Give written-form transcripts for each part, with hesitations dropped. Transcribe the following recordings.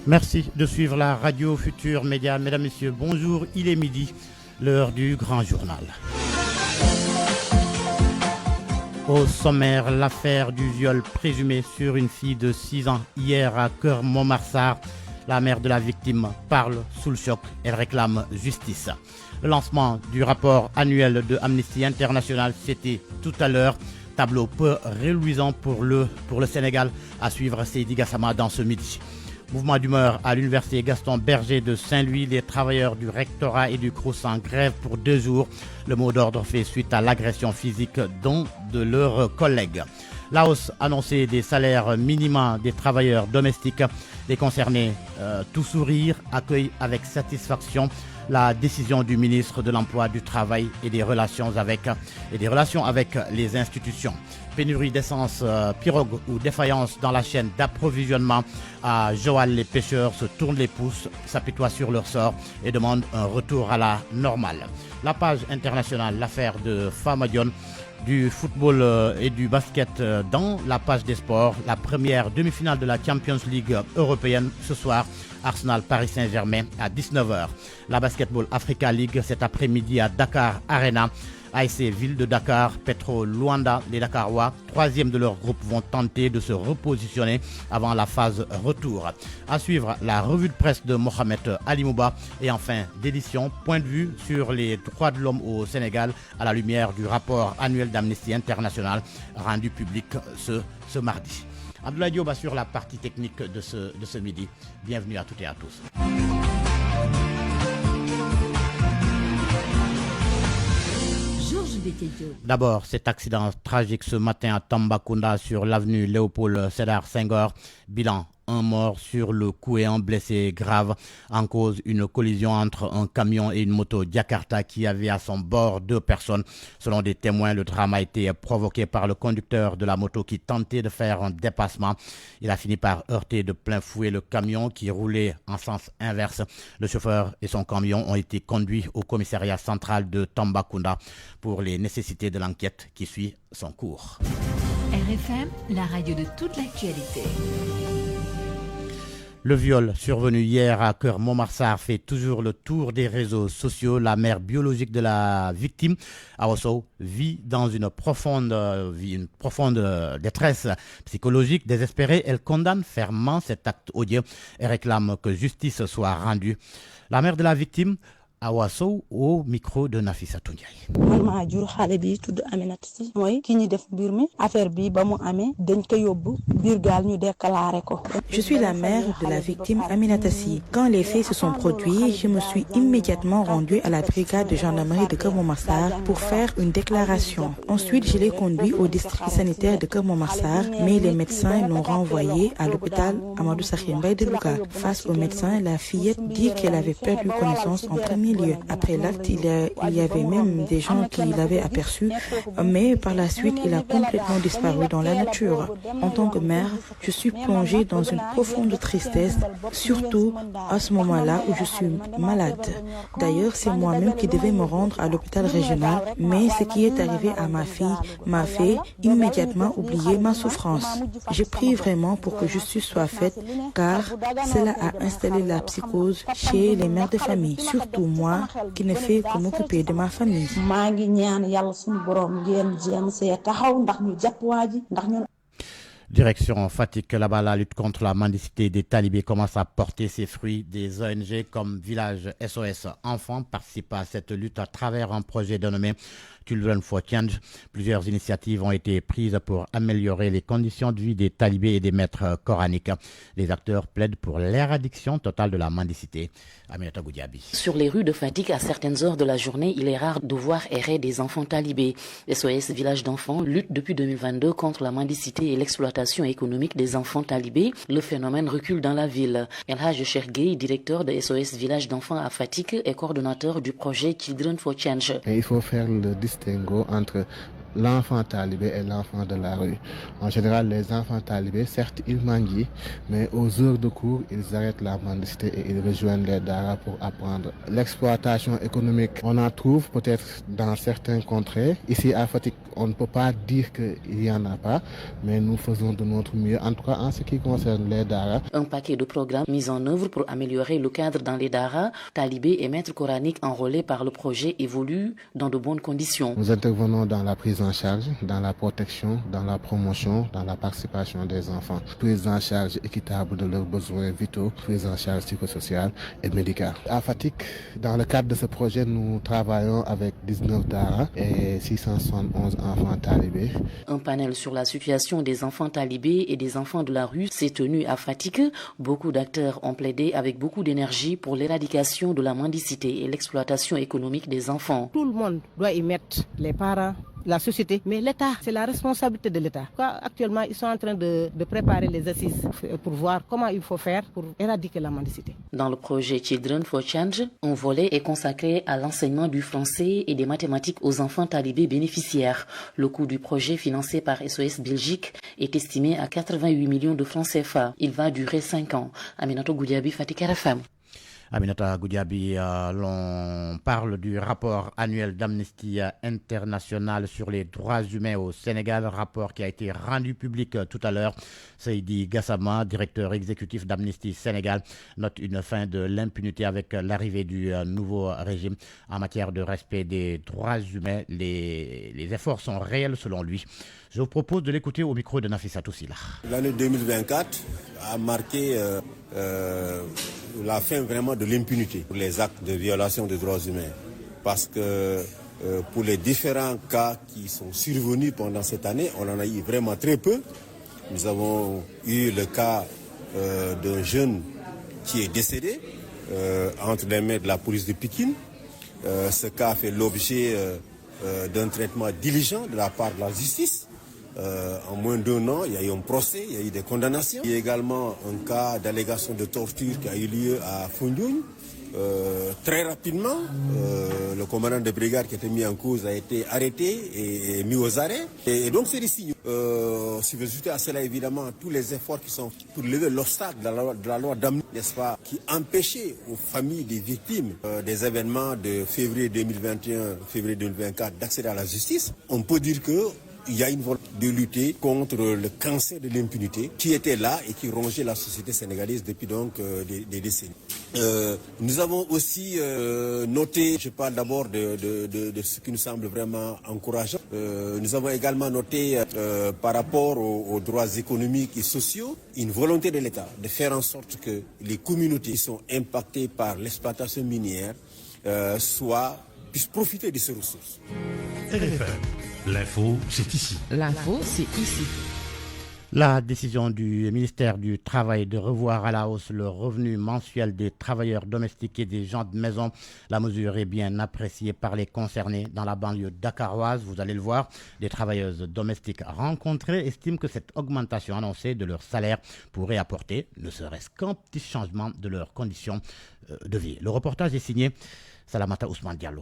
Merci de suivre la radio Futur Média. Mesdames, Messieurs, bonjour, il est midi, l'heure du grand journal. Au sommaire, l'affaire du viol présumé sur une fille de 6 ans hier à Keur-Montmarsar. La mère de la victime parle sous le choc, elle réclame justice. Le lancement du rapport annuel de Amnesty International, c'était tout à l'heure. Tableau peu reluisant pour le Sénégal, à suivre Seydi Gassama dans ce midi. Mouvement d'humeur à l'université Gaston Berger de Saint-Louis. Les travailleurs du rectorat et du CROUS en grève pour 2 jours. Le mot d'ordre fait suite à l'agression physique d'un de leurs collègues. La hausse annoncée des salaires minima des travailleurs domestiques. Les concernés, tout sourire, accueillent avec satisfaction la décision du ministre de l'Emploi, du Travail et des relations avec les institutions. Pénurie d'essence, pirogue ou défaillance dans la chaîne d'approvisionnement. À Joal, les pêcheurs se tournent les pouces, s'apitoient sur leur sort et demandent un retour à la normale. La page internationale, l'affaire de Famadion, du football et du basket dans la page des sports. La première demi-finale de la Champions League européenne ce soir. Arsenal Paris Saint-Germain à 19h. La Basketball Africa League cet après-midi à Dakar Arena. ASC Ville de Dakar, Petro Luanda, les Dakarois, 3e de leur groupe, vont tenter de se repositionner avant la phase retour. À suivre, la revue de presse de Mohamed Ali Mouba et enfin d'édition, point de vue sur les droits de l'homme au Sénégal à la lumière du rapport annuel d'Amnesty International rendu public ce mardi. Abdoulaye Diop assure la partie technique de ce midi. Bienvenue à toutes et à tous. D'abord, cet accident tragique ce matin à Tambacounda sur l'avenue Léopold Sédar Senghor. Bilan, un mort sur le coup et un blessé grave. En cause, une collision entre un camion et une moto Jakarta qui avait à son bord 2 personnes. Selon des témoins, le drame a été provoqué par le conducteur de la moto qui tentait de faire un dépassement. Il a fini par heurter de plein fouet le camion qui roulait en sens inverse. Le chauffeur et son camion ont été conduits au commissariat central de Tambacounda pour les nécessités de l'enquête qui suit son cours. RFM, la radio de toute l'actualité. Le viol survenu hier à Keur-Montmarsar fait toujours le tour des réseaux sociaux. La mère biologique de la victime, Awa Sow, vit dans une profonde détresse psychologique. Désespérée, elle condamne fermement cet acte odieux et réclame que justice soit rendue. La mère de la victime, Awa Sow, au micro de Nafissatou Ndiaye. Je suis la mère de la victime Aminata Sy. Quand les faits se sont produits, je me suis immédiatement rendue à la brigade de gendarmerie de Keur-Montmarsar pour faire une déclaration. Ensuite, je l'ai conduit au district sanitaire de Keur-Montmarsar, mais les médecins l'ont renvoyé à l'hôpital Amadou Sakhir Mbaye de Louga. Face aux médecins, la fillette dit qu'elle avait perdu connaissance en premier lieu. Après l'acte, il y avait même des gens qui l'avaient aperçu, mais par la suite, il a complètement disparu dans la nature. En tant que mère, je suis plongée dans une profonde tristesse, surtout à ce moment-là où je suis malade. D'ailleurs, c'est moi-même qui devais me rendre à l'hôpital régional, mais ce qui est arrivé à ma fille m'a fait immédiatement oublier ma souffrance. Je prie vraiment pour que justice soit faite, car cela a installé la psychose chez les mères de famille, surtout moi, qui ne fait que m'occuper de ma famille. Direction Fatick, là-bas, la lutte contre la mendicité des talibés commence à porter ses fruits. Des ONG comme Village SOS Enfants participent à cette lutte à travers un projet dénommé Children for Change. Plusieurs initiatives ont été prises pour améliorer les conditions de vie des talibés et des maîtres coraniques. Les acteurs plaident pour l'éradiction totale de la mendicité. Aminata Goudiaby. Sur les rues de Fatick, à certaines heures de la journée, il est rare de voir errer des enfants talibés. SOS Village d'enfants lutte depuis 2022 contre la mendicité et l'exploitation économique des enfants talibés. Le phénomène recule dans la ville. El Hadj Cheikh Gueye, directeur de SOS Village d'enfants à Fatick et coordonnateur du projet Children for Change. Il faut faire le distinguo entre l'enfant talibé et l'enfant de la rue. En général, les enfants talibés, certes, ils mangent, mais aux heures de cours, ils arrêtent la mendicité et ils rejoignent les daras pour apprendre. L'exploitation économique, on en trouve peut-être dans certains contrées. Ici à Fatick, on ne peut pas dire qu'il n'y en a pas, mais nous faisons de notre mieux, en tout cas en ce qui concerne les daras. Un paquet de programmes mis en œuvre pour améliorer le cadre dans les daras, talibés et maîtres coraniques enrôlés par le projet évoluent dans de bonnes conditions. Nous intervenons dans la prise en charge, dans la protection, dans la promotion, dans la participation des enfants. Prise en charge équitable de leurs besoins vitaux, prise en charge psychosociale et médicale. À Fatick, dans le cadre de ce projet, nous travaillons avec 19 daras et 671 enfants talibés. Un panel sur la situation des enfants talibés et des enfants de la rue s'est tenu à Fatick. Beaucoup d'acteurs ont plaidé avec beaucoup d'énergie pour l'éradication de la mendicité et l'exploitation économique des enfants. Tout le monde doit y mettre, les parents, la société, mais l'État, c'est la responsabilité de l'État. Actuellement, ils sont en train de préparer les assises pour voir comment il faut faire pour éradiquer la mendicité. Dans le projet Children for Change, un volet est consacré à l'enseignement du français et des mathématiques aux enfants talibés bénéficiaires. Le coût du projet financé par SOS Belgique est estimé à 88 millions de francs CFA. Il va durer 5 ans. Aminata Goudiaby, Fatick RFM. Aminata Goudiaby, l'on parle du rapport annuel d'Amnesty International sur les droits humains au Sénégal, rapport qui a été rendu public tout à l'heure. Seydi Gassama, directeur exécutif d'Amnesty Sénégal, note une fin de l'impunité avec l'arrivée du nouveau régime en matière de respect des droits humains. Les efforts sont réels selon lui. Je vous propose de l'écouter au micro de Nafissa Toussila. L'année 2024 a marqué la fin vraiment de l'impunité pour les actes de violation des droits humains. Parce que pour les différents cas qui sont survenus pendant cette année, on en a eu vraiment très peu. Nous avons eu le cas d'un jeune qui est décédé entre les mains de la police de Pikine. Ce cas a fait l'objet d'un traitement diligent de la part de la justice. En moins d'1 an, il y a eu un procès, il y a eu des condamnations. Il y a également un cas d'allégation de torture qui a eu lieu à Foundiougne. Très rapidement, le commandant de brigade qui était mis en cause a été arrêté et mis aux arrêts. Et donc c'est des signes. Si vous ajoutez à cela évidemment tous les efforts qui sont pour lever l'obstacle de la loi d'amnistie, n'est-ce pas, qui empêchait aux familles des victimes des événements de février 2021, février 2024 d'accéder à la justice, on peut dire que il y a une volonté de lutter contre le cancer de l'impunité qui était là et qui rongeait la société sénégalaise depuis donc des décennies. Nous avons aussi noté, je parle d'abord de ce qui nous semble vraiment encourageant. Nous avons également noté par rapport aux droits économiques et sociaux, une volonté de l'État de faire en sorte que les communautés qui sont impactées par l'exploitation minière puissent profiter de ces ressources. RFM. L'info, c'est ici. L'info, c'est ici. La décision du ministère du Travail de revoir à la hausse le revenu mensuel des travailleurs domestiques et des gens de maison. La mesure est bien appréciée par les concernés dans la banlieue dakaroise. Vous allez le voir, les travailleuses domestiques rencontrées estiment que cette augmentation annoncée de leur salaire pourrait apporter, ne serait-ce qu'un petit changement de leurs conditions de vie. Le reportage est signé Salamata Ousmane Diallo.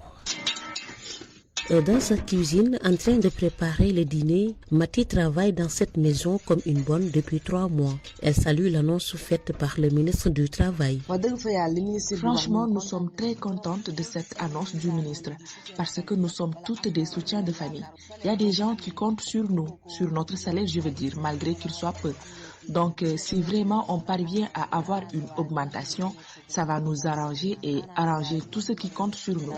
Dans sa cuisine, en train de préparer le dîner, Mati travaille dans cette maison comme une bonne depuis 3 mois. Elle salue l'annonce faite par le ministre du Travail. Franchement, nous sommes très contentes de cette annonce du ministre parce que nous sommes toutes des soutiens de famille. Il y a des gens qui comptent sur nous, sur notre salaire, je veux dire, malgré qu'il soit peu. Donc, si vraiment on parvient à avoir une augmentation, ça va nous arranger et arranger tout ce qui compte sur nous.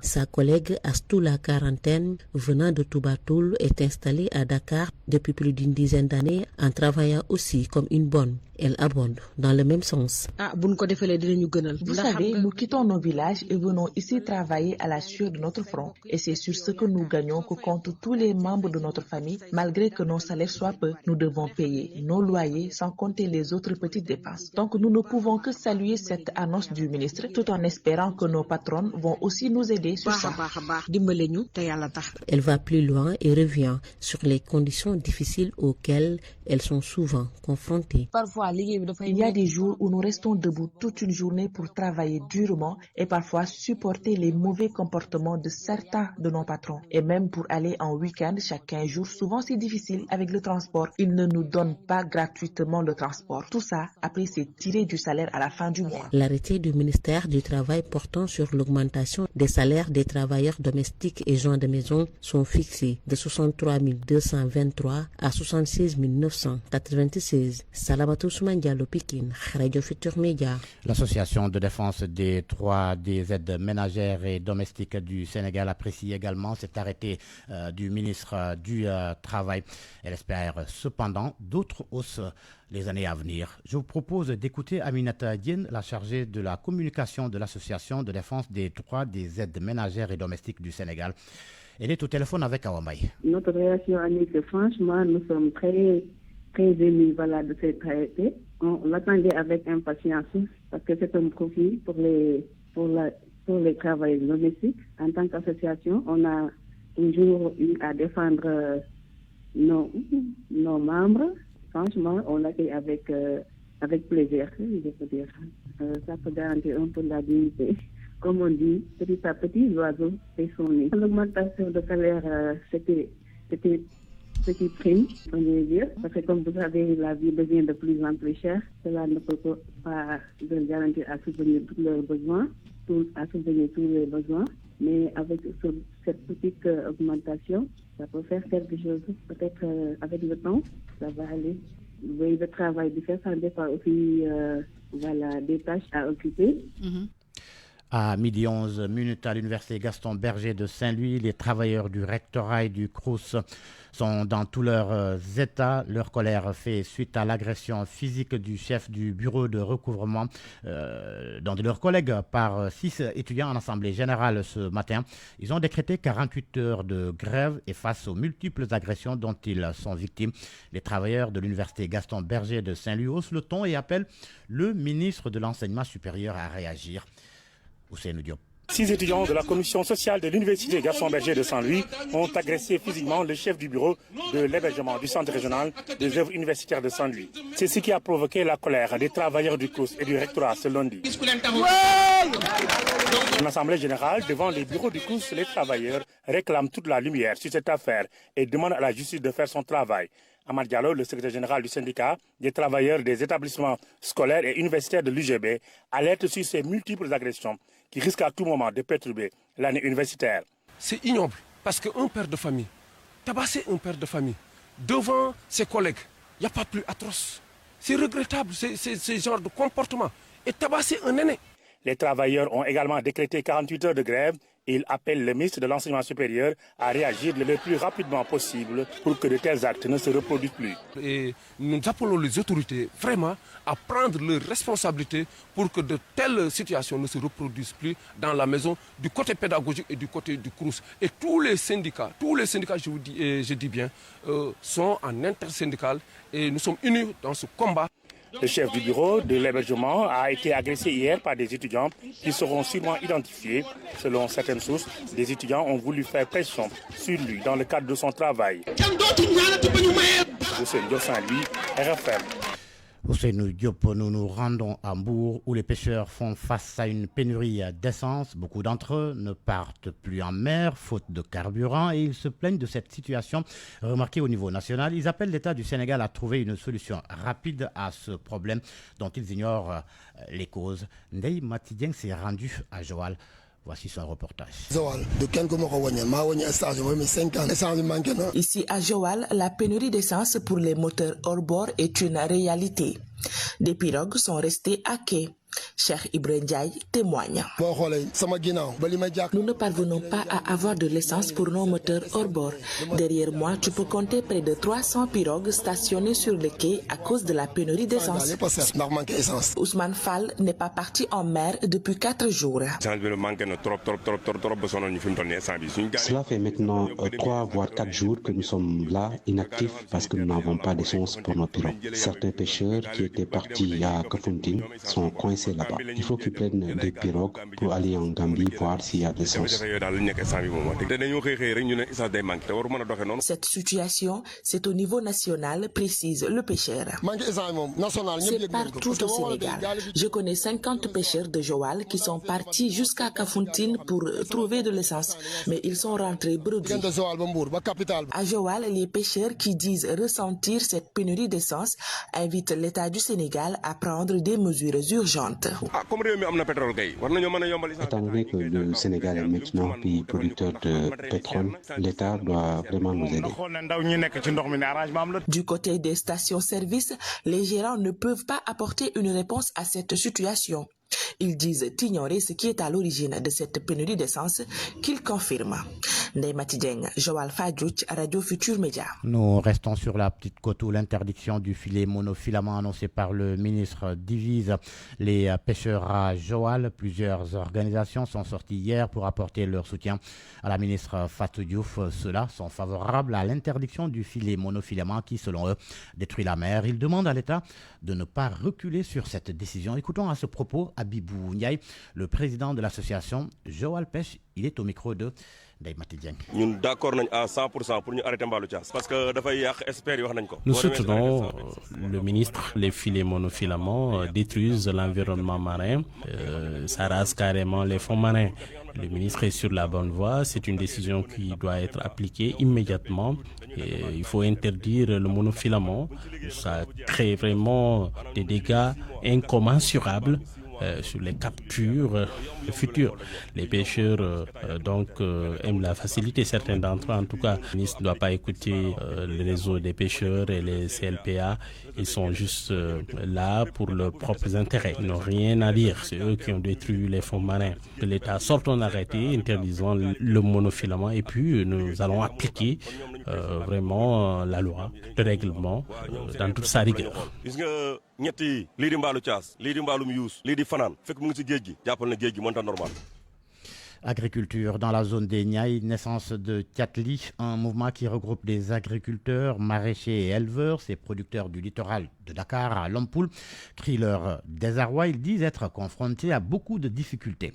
Sa collègue Astoula Quarantaine, venant de Toubatoul, est installée à Dakar depuis plus d'une dizaine d'années en travaillant aussi comme une bonne. Elle abonde dans le même sens. Vous savez, nous quittons nos villages et venons ici travailler à la sueur de notre front. Et c'est sur ce que nous gagnons que comptent tous les membres de notre famille. Malgré que nos salaires soient peu, nous devons payer nos loyers sans compter les autres petites dépenses. Donc nous ne pouvons que saluer cette annonce du ministre tout en espérant que nos patrons vont aussi nous aider sur ça. Elle va plus loin et revient sur les conditions difficiles auxquelles elles sont souvent confrontées. Il y a des jours où nous restons debout toute une journée pour travailler durement et parfois supporter les mauvais comportements de certains de nos patrons. Et même pour aller en week-end chaque 15 jours, souvent c'est difficile avec le transport. Ils ne nous donnent pas gratuitement le transport. Tout ça, après, c'est tiré du salaire à la fin du mois. L'arrêté du ministère du Travail portant sur l'augmentation des salaires des travailleurs domestiques et gens de maison sont fixés de 63 223 à 66 996. Salamatou Souman Diallo, Pikine, Radio Futur Média. L'Association de défense des droits des aides ménagères et domestiques du Sénégal apprécie également cet arrêté du ministre du Travail. Elle espère cependant d'autres hausses les années à venir. Je vous propose d'écouter Aminata Diène, la chargée de la communication de l'Association de défense des droits des aides ménagères et domestiques du Sénégal. Elle est au téléphone avec Awambaye. Notre réaction à Nick, franchement, nous sommes très émus de cet arrêté. On l'attendait avec impatience parce que c'est un profit pour les travailleurs domestiques. En tant qu'association, on a toujours eu à défendre nos membres. Franchement, on l'accueille avec plaisir, je peux dire. Ça peut garantir un peu la dignité. Comme on dit, petit à petit, l'oiseau fait son nid. L'augmentation de salaire, c'était petite prime, on va dire, parce que comme vous savez, la vie devient de plus en plus chère. Cela ne peut pas garantir à subvenir tous leurs besoins, mais avec cette petite augmentation, ça peut faire quelque chose. Peut-être avec le temps, ça va aller. Vous voyez, le travail du fait, ça dépend aussi des tâches à occuper. À 12:11 à l'université Gaston Berger de Saint-Louis, les travailleurs du rectorat et du CROUS sont dans tous leurs états. Leur colère fait suite à l'agression physique du chef du bureau de recouvrement d'un de leurs collègues par 6 étudiants en assemblée générale ce matin. Ils ont décrété 48 heures de grève et face aux multiples agressions dont ils sont victimes, les travailleurs de l'université Gaston Berger de Saint-Louis haussent le ton et appellent le ministre de l'Enseignement supérieur à réagir. 6 étudiants de la commission sociale de l'université Gaston Berger de Saint-Louis ont agressé physiquement le chef du bureau de l'hébergement du centre régional des œuvres universitaires de Saint-Louis. C'est ce qui a provoqué la colère des travailleurs du CROUS et du rectorat ce lundi. En assemblée générale, devant les bureaux du CROUS, les travailleurs réclament toute la lumière sur cette affaire et demandent à la justice de faire son travail. Amad Diallo, le secrétaire général du syndicat des travailleurs des établissements scolaires et universitaires de l'UGB, alerte sur ces multiples agressions qui risquent à tout moment de perturber l'année universitaire. C'est ignoble parce qu'un père de famille, tabasser un père de famille devant ses collègues, il n'y a pas plus atroce. C'est regrettable, ce genre de comportement. Et tabasser un aîné. Les travailleurs ont également décrété 48 heures de grève. Ils appellent le ministre de l'Enseignement supérieur à réagir le plus rapidement possible pour que de tels actes ne se reproduisent plus. Et nous appelons les autorités vraiment à prendre leurs responsabilités pour que de telles situations ne se reproduisent plus dans la maison du côté pédagogique et du côté du CROUS. Et tous les syndicats, je dis bien, sont en intersyndical et nous sommes unis dans ce combat. Le chef du bureau de l'hébergement a été agressé hier par des étudiants qui seront sûrement identifiés. Selon certaines sources, des étudiants ont voulu faire pression sur lui dans le cadre de son travail. Ousseynou Saint-Louis, RFM. Ousseynou Diop, nous nous rendons à Mbour où les pêcheurs font face à une pénurie d'essence. Beaucoup d'entre eux ne partent plus en mer faute de carburant et ils se plaignent de cette situation remarquée au niveau national. Ils appellent l'État du Sénégal à trouver une solution rapide à ce problème dont ils ignorent les causes. Ndeye Matidien s'est rendu à Joal. Voici son reportage. Ici à Joal, la pénurie d'essence pour les moteurs hors-bord est une réalité. Des pirogues sont restées à quai. Cheikh Ibrahim Ndiaye témoigne. Nous ne parvenons pas à avoir de l'essence pour nos moteurs hors bord. Derrière moi, tu peux compter près de 300 pirogues stationnées sur le quai à cause de la pénurie d'essence. Ousmane Fall n'est pas parti en mer depuis 4 jours. Cela fait maintenant 3 voire 4 jours que nous sommes là, inactifs, parce que nous n'avons pas d'essence pour nos pirogues. Certains pêcheurs qui étaient partis à Kafountine sont coincés laisser là-bas. Il faut qu'ils prennent des pirogues pour aller en Gambie voir s'il y a des essence. Cette situation, c'est au niveau national, précise le pêcheur. C'est partout au Sénégal. Je connais 50 pêcheurs de Joal qui sont partis jusqu'à Kafountine pour trouver de l'essence, mais ils sont rentrés bredouilles. À Joal, les pêcheurs qui disent ressentir cette pénurie d'essence invitent l'État du Sénégal à prendre des mesures urgentes. Étant donné que le Sénégal est maintenant pays producteur de pétrole, l'État doit vraiment nous aider. Du côté des stations-service, les gérants ne peuvent pas apporter une réponse à cette situation. Ils disent ignorer ce qui est à l'origine de cette pénurie d'essence qu'ils confirment. Ndeye Mati Dieng, Joal Fadiouth, Radio Futur Média. Nous restons sur la petite côte où l'interdiction du filet monofilament annoncée par le ministre divise les pêcheurs à Joal. Plusieurs organisations sont sorties hier pour apporter leur soutien à la ministre Fatou Diouf. Ceux-là sont favorables à l'interdiction du filet monofilament qui, selon eux, détruit la mer. Ils demandent à l'État de ne pas reculer sur cette décision. Écoutons à ce propos Abibou Ndiaye, le président de l'association Joal Pêche. Il est au micro de Ndeye Mati Dieng. Nous d'accord à 100% pour nous arrêter le parce que nous soutenons le ministre. Les filets monofilaments détruisent l'environnement marin, ça rase carrément les fonds marins. Le ministre est sur la bonne voie, c'est une décision qui doit être appliquée immédiatement. Et il faut interdire le monofilament, ça crée vraiment des dégâts incommensurables sur les captures futures. Les pêcheurs aiment la facilité, certains d'entre eux en tout cas. Le ministre ne doit pas écouter le réseau des pêcheurs et les CLPA. Ils sont juste là pour leurs propres intérêts. Ils n'ont rien à dire. C'est eux qui ont détruit les fonds marins. Que l'État sorte un arrêté interdisant le monofilament et puis nous allons appliquer vraiment la loi, le règlement dans toute sa rigueur. Agriculture dans la zone des Niayes, naissance de Tiatli, un mouvement qui regroupe des agriculteurs, maraîchers et éleveurs. Ces producteurs du littoral de Dakar à Lompoul crient leur désarroi. Ils disent être confrontés à beaucoup de difficultés.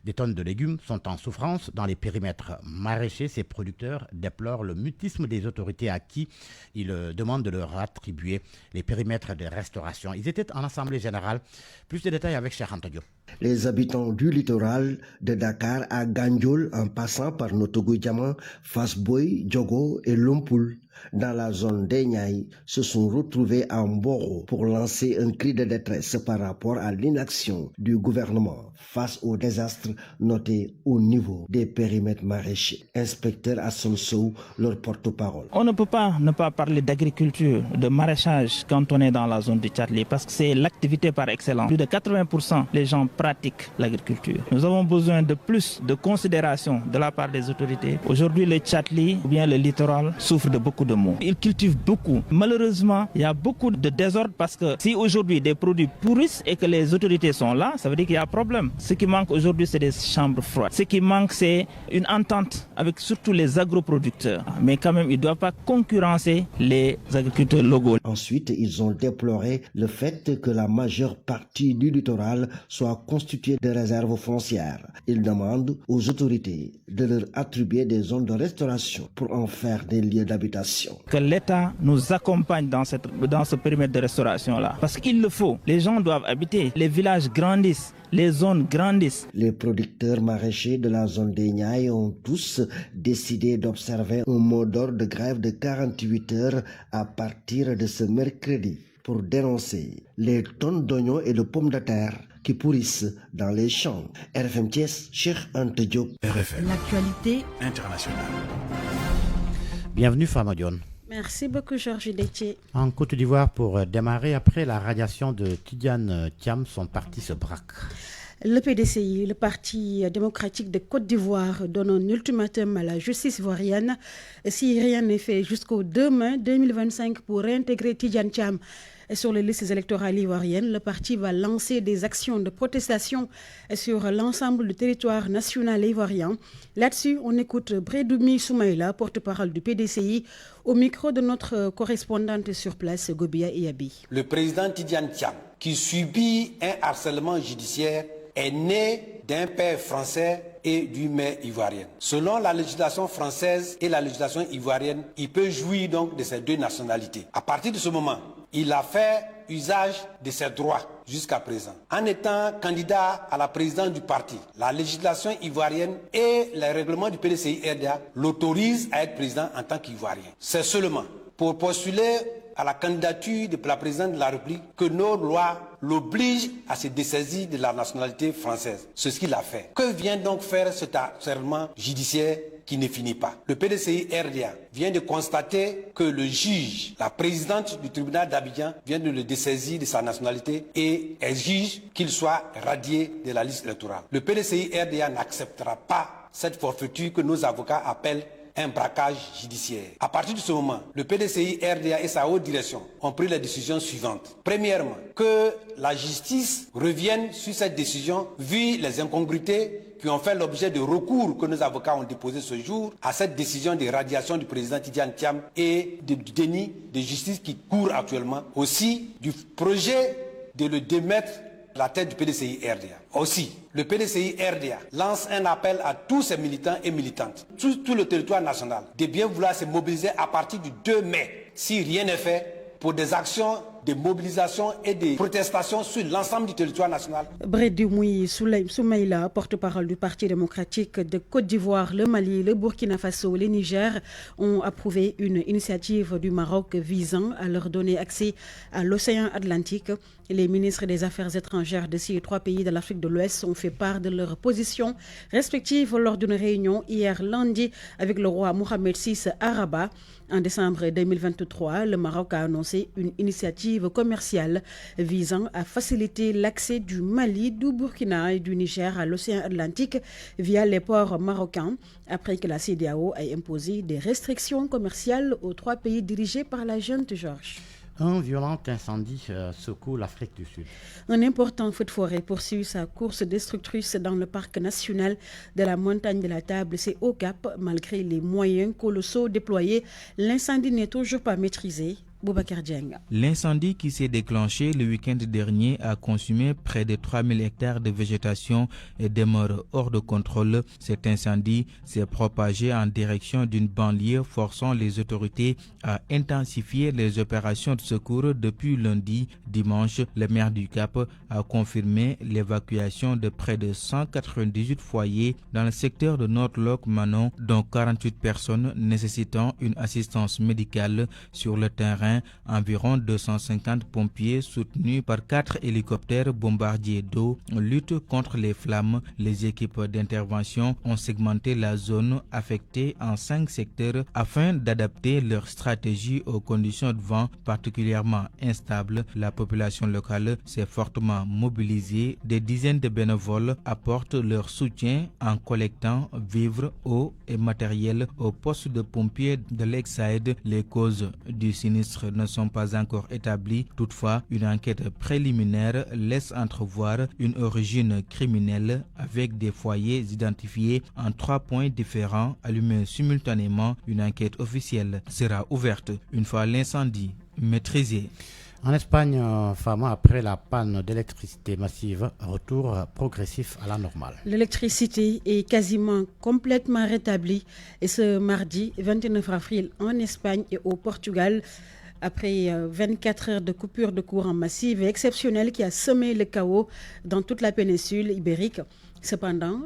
Des tonnes de légumes sont en souffrance dans les périmètres maraîchers. Ces producteurs déplorent le mutisme des autorités à qui ils demandent de leur attribuer les périmètres de restauration. Ils étaient en assemblée générale. Plus de détails avec Cheikh Anta Diop. Les habitants du littoral de Dakar à Gandiol, en passant par Notogoudiama, Fasboy, Diogo et Lompoul, dans la zone des Niayes, se sont retrouvés en Mboro pour lancer un cri de détresse par rapport à l'inaction du gouvernement face au désastre noté au niveau des périmètres maraîchers. Inspecteur Hassan Sow, leur porte-parole. On ne peut pas ne pas parler d'agriculture, de maraîchage quand on est dans la zone du Tchadli parce que c'est l'activité par excellence. Plus de 80% les gens pratiquent l'agriculture. Nous avons besoin de plus de considération de la part des autorités. Aujourd'hui, le Tchadli ou bien le littoral souffre de beaucoup de maux. Ils cultivent beaucoup. Malheureusement, il y a beaucoup de désordre parce que si aujourd'hui des produits pourrissent et que les autorités sont là, ça veut dire qu'il y a un problème. Ce qui manque aujourd'hui, c'est des chambres froides. Ce qui manque, c'est une entente avec surtout les agroproducteurs. Mais quand même, ils ne doivent pas concurrencer les agriculteurs locaux. Ensuite, ils ont déploré le fait que la majeure partie du littoral soit constituée de réserves foncières. Ils demandent aux autorités de leur attribuer des zones de restauration pour en faire des lieux d'habitation. Que l'État nous accompagne dans ce périmètre de restauration-là. Parce qu'il le faut. Les gens doivent habiter. Les villages grandissent. Les zones grandissent. Les producteurs maraîchers de la zone des Niayes ont tous décidé d'observer un mot d'ordre de grève de 48 heures à partir de ce mercredi pour dénoncer les tonnes d'oignons et de pommes de terre qui pourrissent dans les champs. RFM Thiès, Cheikh Anta Diop. RFM. L'actualité internationale. Bienvenue Fama Dione. Merci beaucoup Georges Détier. En Côte d'Ivoire, pour démarrer, après la radiation de Tidiane Thiam, son parti se braque. Le PDCI, le Parti démocratique de Côte d'Ivoire, donne un ultimatum à la justice ivoirienne si rien n'est fait jusqu'au 2 mai 2025 pour réintégrer Tidiane Thiam Et sur les listes électorales ivoiriennes, le parti va lancer des actions de protestation sur l'ensemble du territoire national ivoirien. Là-dessus, on écoute Brédoumi Soumaïla, porte-parole du PDCI, au micro de notre correspondante sur place, Gobia Eyabi. Le président Tidiane Thiam, qui subit un harcèlement judiciaire, est né d'un père français et d'une mère ivoirienne. Selon la législation française et la législation ivoirienne, il peut jouir donc de ces deux nationalités. À partir de ce moment, il a fait usage de ses droits jusqu'à présent. En étant candidat à la présidence du parti, la législation ivoirienne et les règlements du PDCI-RDA l'autorisent à être président en tant qu'Ivoirien. C'est seulement pour postuler à la candidature de la présidente de la République que nos lois l'obligent à se dessaisir de la nationalité française. C'est ce qu'il a fait. Que vient donc faire cet harcèlement judiciaire qui ne finit pas? Le PDCI-RDA vient de constater que le juge, la présidente du tribunal d'Abidjan, vient de le dessaisir de sa nationalité et exige qu'il soit radié de la liste électorale. Le PDCI-RDA n'acceptera pas cette forfaiture que nos avocats appellent un braquage judiciaire. À partir de ce moment, le PDCI-RDA et sa haute direction ont pris les décisions suivantes. Premièrement, que la justice revienne sur cette décision vu les incongruités qui ont fait l'objet de recours que nos avocats ont déposé ce jour à cette décision de radiation du président Tidiane Thiam et du déni de justice qui court actuellement. Aussi, du projet de le démettre la tête du PDCI-RDA. Aussi, le PDCI-RDA lance un appel à tous ses militants et militantes, tout le territoire national, de bien vouloir se mobiliser à partir du 2 mai, si rien n'est fait, pour des actions de mobilisation et de protestation sur l'ensemble du territoire national. Brédoumi Soumaïla, porte-parole du Parti démocratique de Côte d'Ivoire, le Mali, le Burkina Faso, le Niger, ont approuvé une initiative du Maroc visant à leur donner accès à l'océan Atlantique. Les ministres des Affaires étrangères de ces 3 pays de l'Afrique de l'Ouest ont fait part de leurs positions respectives lors d'une réunion hier lundi avec le roi Mohamed VI à Rabat. En décembre 2023, le Maroc a annoncé une initiative commerciale visant à faciliter l'accès du Mali, du Burkina et du Niger à l'océan Atlantique via les ports marocains, après que la CEDEAO ait imposé des restrictions commerciales aux 3 pays dirigés par la junte Georges. Un violent incendie secoue l'Afrique du Sud. Un important feu de forêt poursuit sa course destructrice dans le parc national de la montagne de la Table. C'est au Cap, malgré les moyens colossaux déployés, l'incendie n'est toujours pas maîtrisé. Boubacar Dieng. L'incendie qui s'est déclenché le week-end dernier a consumé près de 3000 hectares de végétation et demeure hors de contrôle. Cet incendie s'est propagé en direction d'une banlieue, forçant les autorités à intensifier les opérations de secours depuis lundi. Dimanche, le maire du Cap a confirmé l'évacuation de près de 198 foyers dans le secteur de Nord-Lok-Manon, dont 48 personnes nécessitant une assistance médicale sur le terrain. Environ 250 pompiers soutenus par 4 hélicoptères bombardiers d'eau luttent contre les flammes. Les équipes d'intervention ont segmenté la zone affectée en 5 secteurs afin d'adapter leur stratégie aux conditions de vent particulièrement instables. La population locale s'est fortement mobilisée. Des dizaines de bénévoles apportent leur soutien en collectant vivres, eau et matériel aux postes de pompiers de Lakeside. Les causes du sinistre ne sont pas encore établis. Toutefois, une enquête préliminaire laisse entrevoir une origine criminelle avec des foyers identifiés en 3 points différents allumés simultanément. Une enquête officielle sera ouverte une fois l'incendie maîtrisé. En Espagne, Fama, après la panne d'électricité massive, retour progressif à la normale. L'électricité est quasiment complètement rétablie et ce mardi 29 avril en Espagne et au Portugal, après 24 heures de coupure de courant massive et exceptionnelle qui a semé le chaos dans toute la péninsule ibérique. Cependant,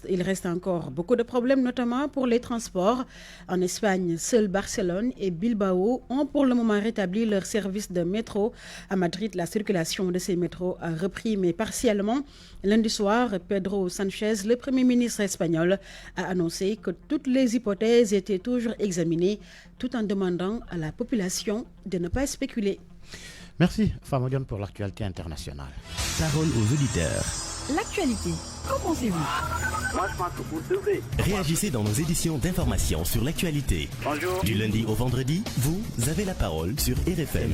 il reste encore beaucoup de problèmes, notamment pour les transports. En Espagne, seuls Barcelone et Bilbao ont pour le moment rétabli leur service de métro. À Madrid, la circulation de ces métros a repris, mais partiellement. Lundi soir, Pedro Sánchez, le Premier ministre espagnol, a annoncé que toutes les hypothèses étaient toujours examinées, tout en demandant à la population de ne pas spéculer. Merci, Famodion, pour l'actualité internationale. Parole aux auditeurs. L'actualité, qu'en pensez-vous? Moi, je pense que vous devez. Réagissez dans nos éditions d'information sur l'actualité. Bonjour. Du lundi au vendredi, vous avez la parole sur RFM.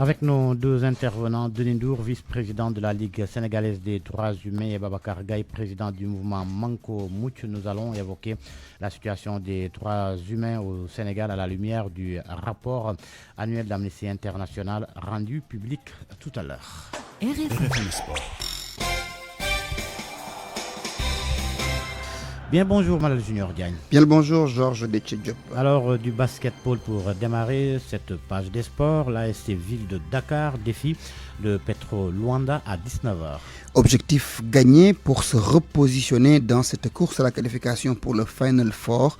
Avec nos deux intervenants, Denis Ndour, vice-président de la Ligue sénégalaise des droits humains, et Babacar Gaye, président du mouvement Manko Mouch, nous allons évoquer la situation des droits humains au Sénégal à la lumière du rapport annuel d'Amnesty International rendu public tout à l'heure. RFM Sport. Bien bonjour Malal Junior Diagne. Bien le bonjour Georges Detche-Diop. Alors du basketball pour démarrer cette page des sports, l'ASC Ville de Dakar défie le Petro Luanda à 19h. Objectif gagné pour se repositionner dans cette course à la qualification pour le Final Four.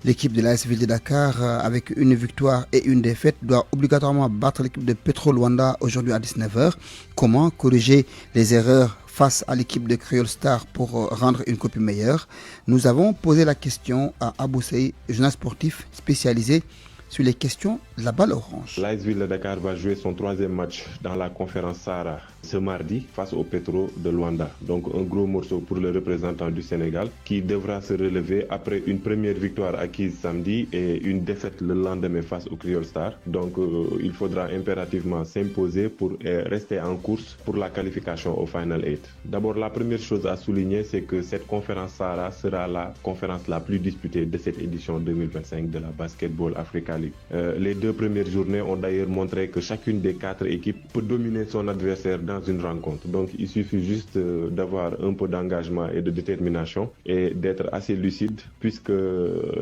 L'équipe de l'AS Ville de Dakar, avec une victoire et une défaite, doit obligatoirement battre l'équipe de Petro Luanda aujourd'hui à 19h. Comment corriger les erreurs face à l'équipe de Creole Star pour rendre une copie meilleure? Nous avons posé la question à Abou Sey, journaliste sportif spécialisé sur les questions de la balle orange. L'AS Ville de Dakar va jouer son 3e match dans la conférence Sahara ce mardi face au Petro de Luanda. Donc un gros morceau pour le représentant du Sénégal qui devra se relever après une première victoire acquise samedi et une défaite le lendemain face au Creole Star. Donc il faudra impérativement s'imposer pour rester en course pour la qualification au Final 8. D'abord, la première chose à souligner, c'est que cette conférence Sahara sera la conférence la plus disputée de cette édition 2025 de la Basketball Africa League. Les 2 premières journées ont d'ailleurs montré que chacune des 4 équipes peut dominer son adversaire dans une rencontre. Donc il suffit juste d'avoir un peu d'engagement et de détermination et d'être assez lucide, puisque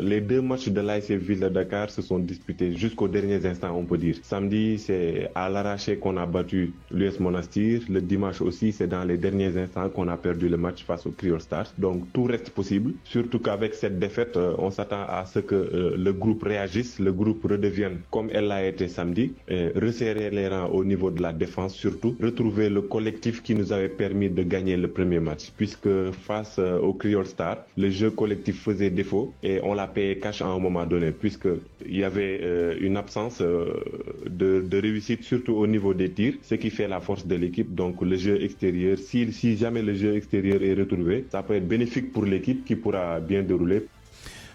les 2 matchs de l'ASC Ville de Dakar se sont disputés jusqu'aux derniers instants, on peut dire. Samedi, c'est à l'arraché qu'on a battu l'US Monastir. Le dimanche aussi, c'est dans les derniers instants qu'on a perdu le match face au Creole Stars. Donc tout reste possible, surtout qu'avec cette défaite, on s'attend à ce que le groupe réagisse, le groupe redevienne comme elle l'a été samedi, resserrer les rangs au niveau de la défense, surtout retrouver le collectif qui nous avait permis de gagner le premier match, puisque face au Creole Star, le jeu collectif faisait défaut et on l'a payé cash à un moment donné, puisqu'il y avait une absence de réussite, surtout au niveau des tirs, ce qui fait la force de l'équipe. Donc le jeu extérieur, si jamais le jeu extérieur est retrouvé, ça peut être bénéfique pour l'équipe qui pourra bien dérouler.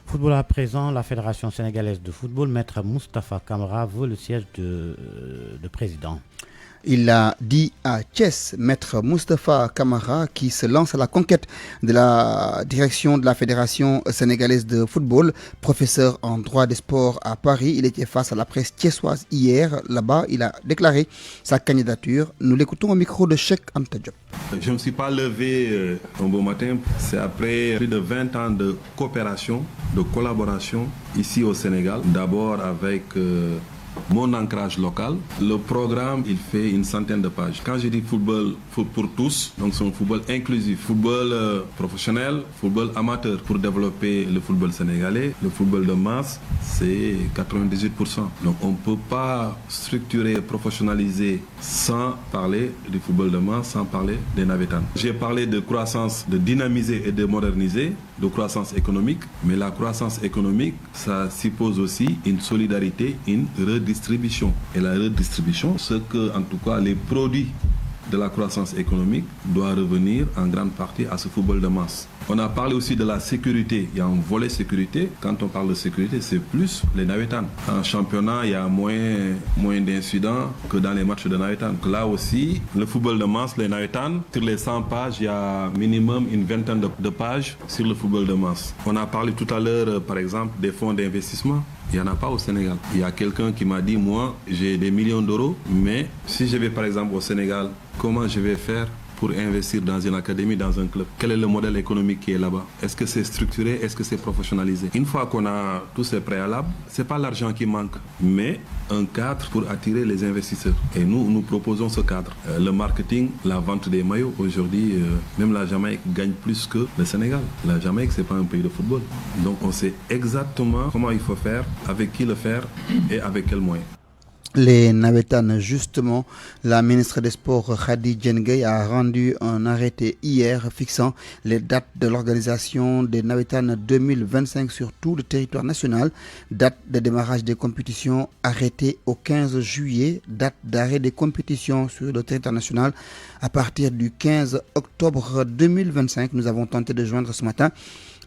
Football à présent, la Fédération sénégalaise de football, maître Moustapha Camara, veut le siège de président. Il a dit à Thiès, maître Moustapha Camara, qui se lance à la conquête de la direction de la Fédération sénégalaise de football. Professeur en droit des sports à Paris, il était face à la presse thiessoise hier. Là-bas, il a déclaré sa candidature. Nous l'écoutons au micro de Cheikh Anta Diop. Je ne me suis pas levé un beau matin. C'est après plus de 20 ans de coopération, de collaboration ici au Sénégal. D'abord avec mon ancrage local. Le programme, il fait une centaine de pages. Quand je dis football pour tous, donc c'est un football inclusif, football professionnel, football amateur pour développer le football sénégalais. Le football de masse, c'est 98%. Donc on ne peut pas structurer, professionnaliser sans parler du football de masse, sans parler des navétanes. J'ai parlé de croissance, de dynamiser et de moderniser, de croissance économique, mais la croissance économique, ça suppose aussi une solidarité, une redistribution. Et la redistribution, c'est que, en tout cas, les produits de la croissance économique doivent revenir en grande partie à ce football de masse. On a parlé aussi de la sécurité. Il y a un volet sécurité. Quand on parle de sécurité, c'est plus les navétanes. En championnat, il y a moins d'incidents que dans les matchs de navétanes. Là aussi, le football de masse, les navétanes, sur les 100 pages, il y a minimum une vingtaine de pages sur le football de masse. On a parlé tout à l'heure, par exemple, des fonds d'investissement. Il n'y en a pas au Sénégal. Il y a quelqu'un qui m'a dit, moi, j'ai des millions d'euros, mais si je vais par exemple au Sénégal, comment je vais faire pour investir dans une académie, dans un club? Quel est le modèle économique qui est là-bas? Est-ce que c'est structuré? Est-ce que c'est professionnalisé? Une fois qu'on a tous ces préalables, ce n'est pas l'argent qui manque, mais un cadre pour attirer les investisseurs. Et nous proposons ce cadre. Le marketing, la vente des maillots, aujourd'hui, même la Jamaïque gagne plus que le Sénégal. La Jamaïque, ce n'est pas un pays de football. Donc on sait exactement comment il faut faire, avec qui le faire et avec quels moyens. Les navétanes, justement, la ministre des Sports Khady Diène a rendu un arrêté hier fixant les dates de l'organisation des navétanes 2025 sur tout le territoire national. Date de démarrage des compétitions arrêtée au 15 juillet, date d'arrêt des compétitions sur le territoire national à partir du 15 octobre 2025. Nous avons tenté de joindre ce matin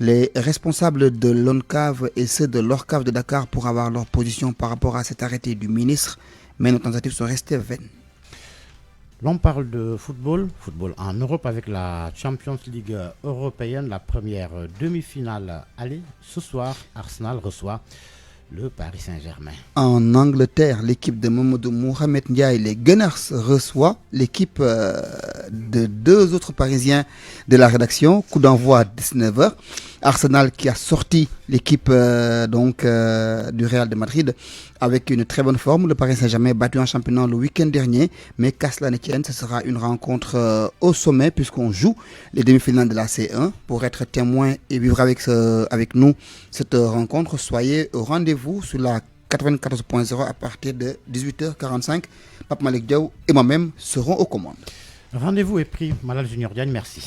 Les responsables de l'ONCAV et ceux de l'ORCAV de Dakar pour avoir leur position par rapport à cet arrêté du ministre, mais nos tentatives sont restées vaines. L'on parle de football en Europe avec la Champions League européenne, la première demi-finale aller. Ce soir, Arsenal reçoit le Paris Saint-Germain. En Angleterre, l'équipe de Mamadou Mohamed Ndiaye, les Gunners, reçoit l'équipe de deux autres Parisiens de la rédaction. Coup d'envoi à 19h. Arsenal qui a sorti l'équipe du Real de Madrid avec une très bonne forme. Le Paris Saint-Germain battu en championnat le week-end dernier. Mais qu'à cela ne tienne, ce sera une rencontre au sommet puisqu'on joue les demi-finales de la C1. Pour être témoin et vivre avec nous cette rencontre, soyez au rendez-vous sur la 94.0 à partir de 18h45. Pape Malik Diaw et moi-même serons aux commandes. Rendez-vous est pris. Malal Junior Diagne, merci.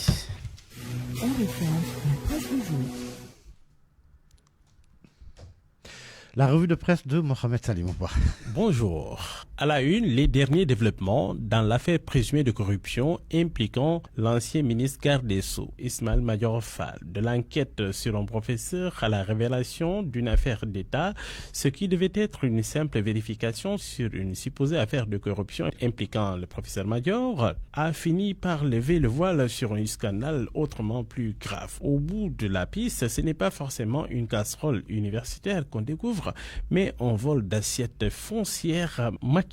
La revue de presse de Mohamed Salimouba. Bonjour. À la une, les derniers développements dans l'affaire présumée de corruption impliquant l'ancien ministre garde des Sceaux, Ismaël Madior Fall. De l'enquête sur un professeur à la révélation d'une affaire d'État, ce qui devait être une simple vérification sur une supposée affaire de corruption impliquant le professeur Madior, a fini par lever le voile sur un scandale autrement plus grave. Au bout de la piste, ce n'est pas forcément une casserole universitaire qu'on découvre, mais un vol d'assiettes foncières maquillées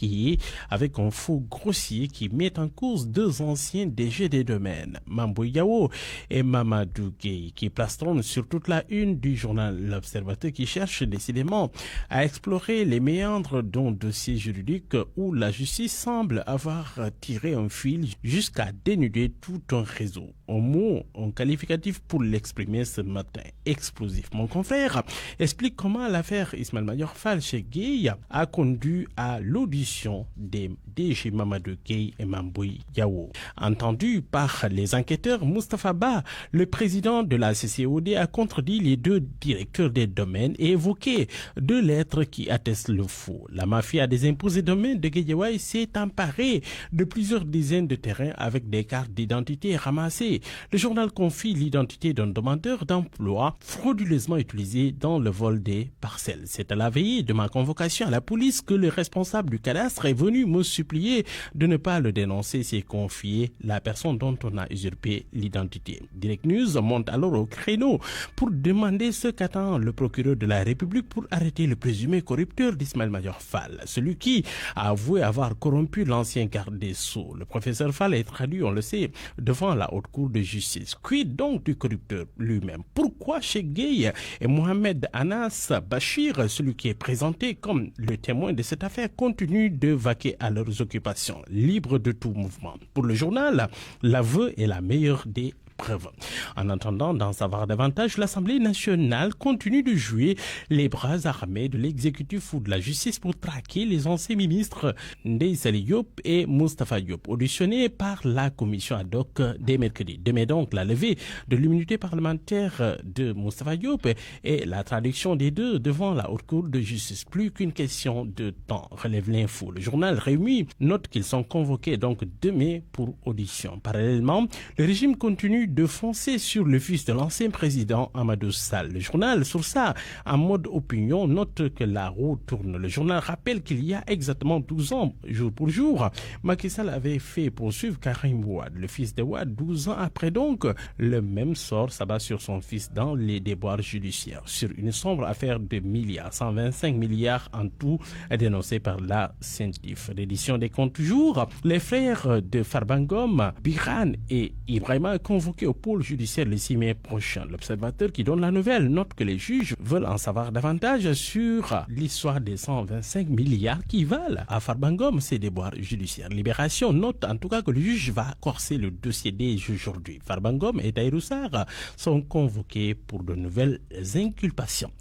avec un faux grossier qui met en cause deux anciens DG des domaines, Mambo Yao et Mamadou Gueye, qui placeront sur toute la une du journal L'Observateur, qui cherche décidément à explorer les méandres d'un dossier juridique où la justice semble avoir tiré un fil jusqu'à dénuder tout un réseau. Un mot, un qualificatif pour l'exprimer ce matin, explosif. Mon confrère explique comment l'affaire Ismaël Madior Fall chez Gueye a conduit à l'audition des DG Mamadou Gueye et Mamboui Yao. Entendu par les enquêteurs, Moustapha Ba, le président de la CCOD, a contredit les deux directeurs des domaines et évoqué deux lettres qui attestent le faux. La mafia des impôts et domaines de Guédiawaye s'est emparée de plusieurs dizaines de terrains avec des cartes d'identité ramassées. Le journal confie l'identité d'un demandeur d'emploi frauduleusement utilisé dans le vol des parcelles. C'est à la veille de ma convocation à la police que le responsable du cadastre est venu me supplier de ne pas le dénoncer, c'est confier la personne dont on a usurpé l'identité. Direct News monte alors au créneau pour demander ce qu'attend le procureur de la République pour arrêter le présumé corrupteur d'Ismaël Madior Fall, celui qui a avoué avoir corrompu l'ancien garde des Sceaux. Le professeur Fall est traduit, on le sait, devant la haute cour de justice. Quid donc du corrupteur lui-même? Pourquoi chez Gueye et Mohamed Anas Bachir, celui qui est présenté comme le témoin de cette affaire, continue de vaquer à leurs occupations, libres de tout mouvement? Pour le journal, l'aveu est la meilleure des preuves. En attendant d'en savoir davantage, l'Assemblée nationale continue de jouer les bras armés de l'exécutif ou de la justice pour traquer les anciens ministres Ndeye Saly Diop et Moustapha Diop, auditionnés par la commission ad hoc dès mercredi. Demain donc, la levée de l'immunité parlementaire de Moustapha Diop et la traduction des deux devant la haute cour de justice. Plus qu'une question de temps, relève l'info. Le journal Réumi note qu'ils sont convoqués donc demain pour audition. Parallèlement, le régime continue de foncer sur le fils de l'ancien président Amadou Sall. Le journal, sur ça, en mode opinion, note que la roue tourne. Le journal rappelle qu'il y a exactement 12 ans, jour pour jour, Macky Sall avait fait poursuivre Karim Wade, le fils de Wade. 12 ans après donc, le même sort s'abat sur son fils dans les déboires judiciaires, sur une sombre affaire de milliards, 125 milliards en tout, dénoncée par la CENTIF. L'édition des comptes toujours, les frères de Farbangom, Biran et Ibrahima convoqués au pôle judiciaire le 6 mai prochain. L'Observateur, qui donne la nouvelle, note que les juges veulent en savoir davantage sur l'histoire des 125 milliards qui valent à Farbangom ces déboires judiciaires. Libération note en tout cas que le juge va corser le dossier dès aujourd'hui. Farbangom et Tahirou Sarr sont convoqués pour de nouvelles inculpations.